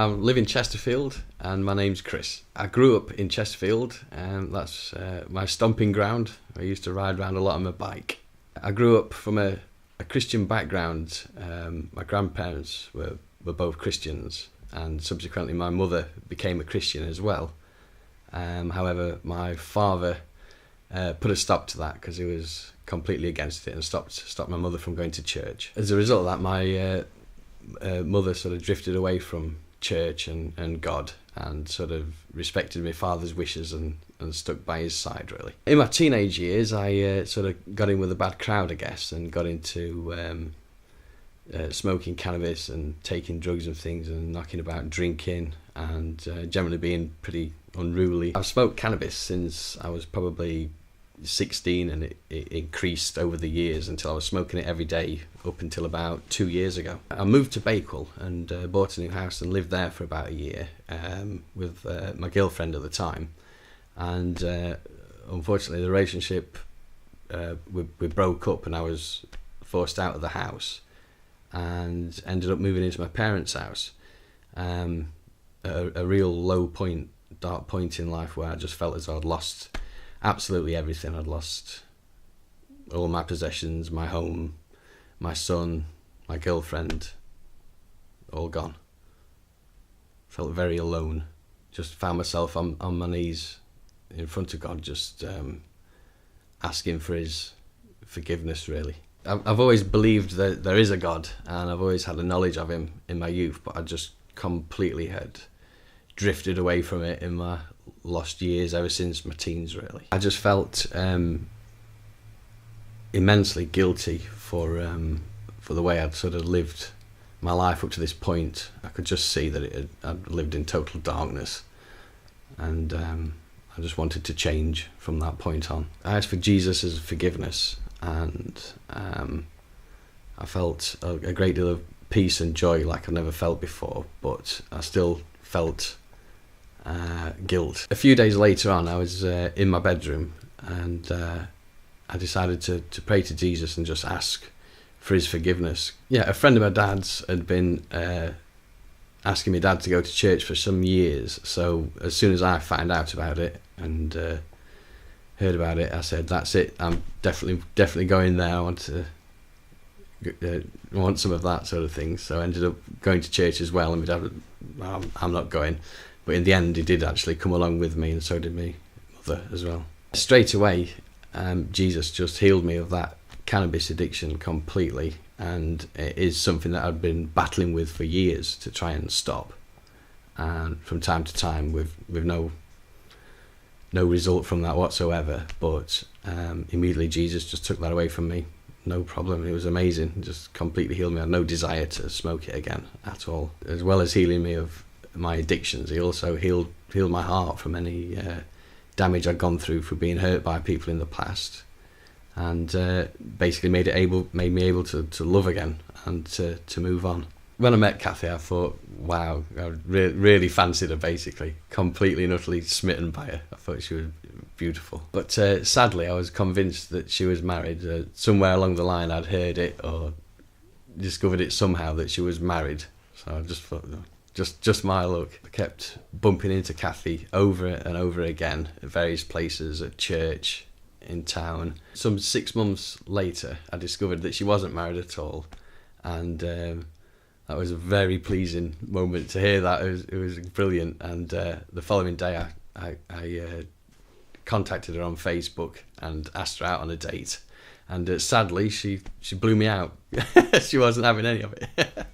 I live in Chesterfield, and my name's Chris. I grew up in Chesterfield, and that's my stomping ground. I used to ride around a lot on my bike. I grew up from a Christian background. My grandparents were both Christians, and subsequently my mother became a Christian as well. However, my father put a stop to that because he was completely against it and stopped my mother from going to church. As a result of that, my mother sort of drifted away from church and God, and sort of respected my father's wishes and stuck by his side, really. In my teenage years, I sort of got in with a bad crowd, I guess, and got into smoking cannabis and taking drugs and things, and knocking about drinking, and generally being pretty unruly. I've smoked cannabis since I was probably 16, and it increased over the years until I was smoking it every day up until about 2 years ago. I moved to Bakewell and bought a new house and lived there for about a year with my girlfriend at the time, and unfortunately the relationship we broke up, and I was forced out of the house and ended up moving into my parents' house. A real low point, dark point in life where I just felt as though I'd lost absolutely everything. I'd lost all my possessions, my home, my son, my girlfriend, all gone. Felt very alone. Just found myself on my knees in front of God, just asking for his forgiveness, really. I've always believed that there is a God, and I've always had a knowledge of him in my youth, but I just completely had drifted away from it in my lost years ever since my teens, really. I just felt immensely guilty for the way I'd sort of lived my life up to this point. I could just see that I'd lived in total darkness, and I just wanted to change from that point on. I asked for Jesus' forgiveness, and I felt a great deal of peace and joy like I've never felt before, but I still felt guilt. A few days later on, I was in my bedroom, and I decided to pray to Jesus and just ask for his forgiveness. Yeah, a friend of my dad's had been asking my dad to go to church for some years, so as soon as I found out about it and heard about it, I said, that's it, I'm definitely going there. I want some of that sort of thing. So I ended up going to church as well, and my dad, well, I'm not going. But in the end, he did actually come along with me, and so did my mother as well. Straight away, Jesus just healed me of that cannabis addiction completely, and it is something that I've been battling with for years to try and stop. And from time to time, with no result from that whatsoever. But immediately, Jesus just took that away from me. No problem. It was amazing. It just completely healed me. I had no desire to smoke it again at all. As well as healing me of my addictions, he also healed my heart from any damage I'd gone through for being hurt by people in the past, and basically made me able to love again and to move on. When I met Kathy, I thought, wow, I really fancied her, basically. Completely and utterly smitten by her. I thought she was beautiful. But sadly, I was convinced that she was married. Somewhere along the line, I'd heard it or discovered it somehow that she was married. So I just thought, no, just my luck. I kept bumping into Kathy over and over again at various places, at church, in town. Some 6 months later, I discovered that she wasn't married at all. And that was a very pleasing moment to hear that. It was brilliant. And the following day, I contacted her on Facebook and asked her out on a date. And sadly, she blew me out. She wasn't having any of it.